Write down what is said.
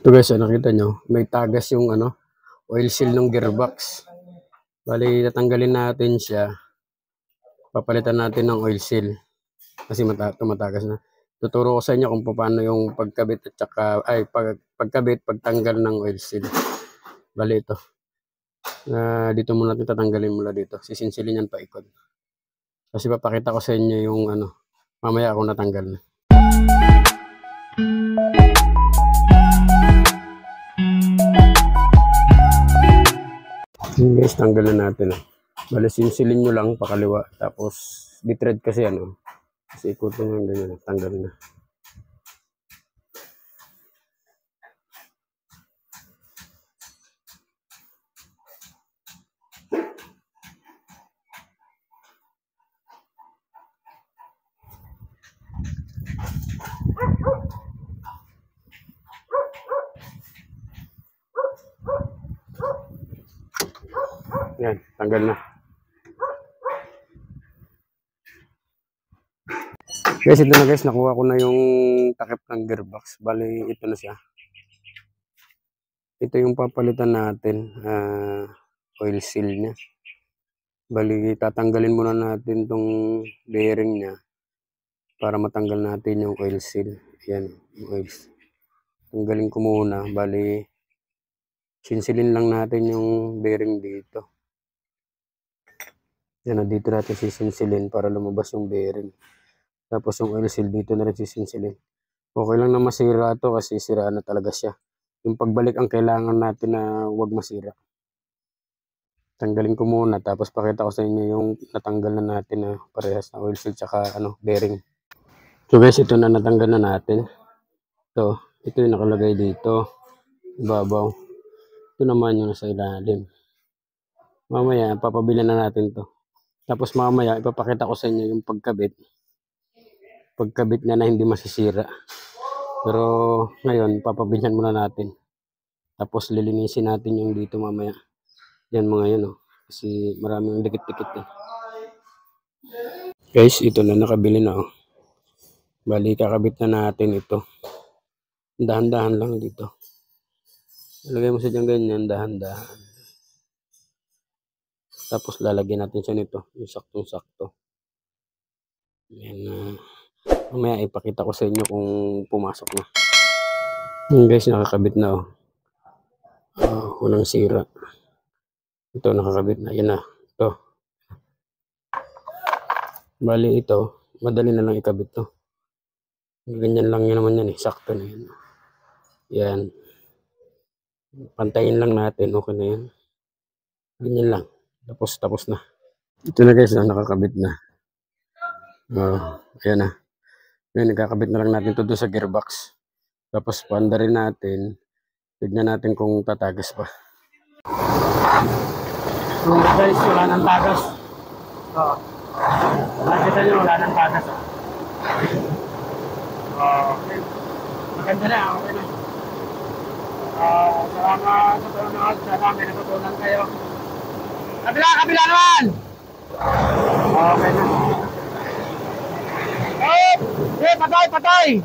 Ito guys, nakita nyo, may tagas yung oil seal ng gearbox. Bali, tatanggalin natin siya. Papalitan natin ng oil seal. Kasi tumatagas na. Tuturo ko sa inyo kung paano yung pagkabit at saka, pagkabit, pagtanggal ng oil seal. Bali ito. Dito muna natin tatanggalin mula dito. Sisinsilin yan paikot. Kasi papakita ko sa inyo yung mamaya ako natanggal na. Guys, tanggal na natin. Bali, sinsilin nyo lang pakaliwa. Tapos, bitread kasi kasi ikutin nyo ganyan. Tanggal na. Yan, tanggal na. Guys, ito na guys, nakuha ko na yung takip ng gearbox. Bali, ito na siya. Ito yung papalitan natin, oil seal niya. Bali, tatanggalin muna natin tong bearing niya para matanggal natin yung oil seal. Yan, yung oil seal. Tanggalin ko muna. Bali, sinsilin lang natin yung bearing dito. Yan, dito natin sisinsilin para lumabas yung bearing. Tapos yung oil seal dito na rin sisinsilin. Okay lang na masira ito kasi siraan na talaga siya. Yung pagbalik ang kailangan natin na huwag masira. Tanggalin ko muna tapos pakita ko sa inyo yung natanggal na natin na parehas na oil seal tsaka bearing. So guys, ito na natanggal na natin. Ito yung nakalagay dito. Ibabaw. Ito naman yung nasa ilalim. Mamaya, papabilan na natin to. Tapos mamaya, ipapakita ko sa inyo yung pagkabit. Pagkabit niya na hindi masisira. Pero ngayon, papabilhan muna natin. Tapos lilinisin natin yung dito mamaya. Yan mga yun. Kasi maraming dikit-dikit. Guys, ito na nakabili na. Bali, kakabit na natin ito. Dahan-dahan lang dito. Lagay mo siya dyan ganyan, dahan-dahan. Tapos lalagyan natin siya nito, yung saktong-sakto. Yan. Mamaya ipakita ko sa inyo kung pumasok na. Guys, nakakabit na. Walang sira. Ito nakakabit na. Yan na. Ito. Bali ito, madali na lang ikabit to. Ganyan lang yun naman yan. Sakto na yan. Yan. Pantayin lang natin. Okay na yan. Ganyan lang. Tapos na. Ito na guys, nakakabit na. Ayan na. Ngayon, nakakabit na lang natin ito doon sa gearbox. Tapos, paanda rin natin. Tignan natin kung tatagas pa. So guys, wala nang tagas. Nakikita nyo, wala nang tagas. Okay. Maganda na, okay na. Salamat sa panonood. Sana may natutunan kayo. Kabila naman! Okay na. Patay!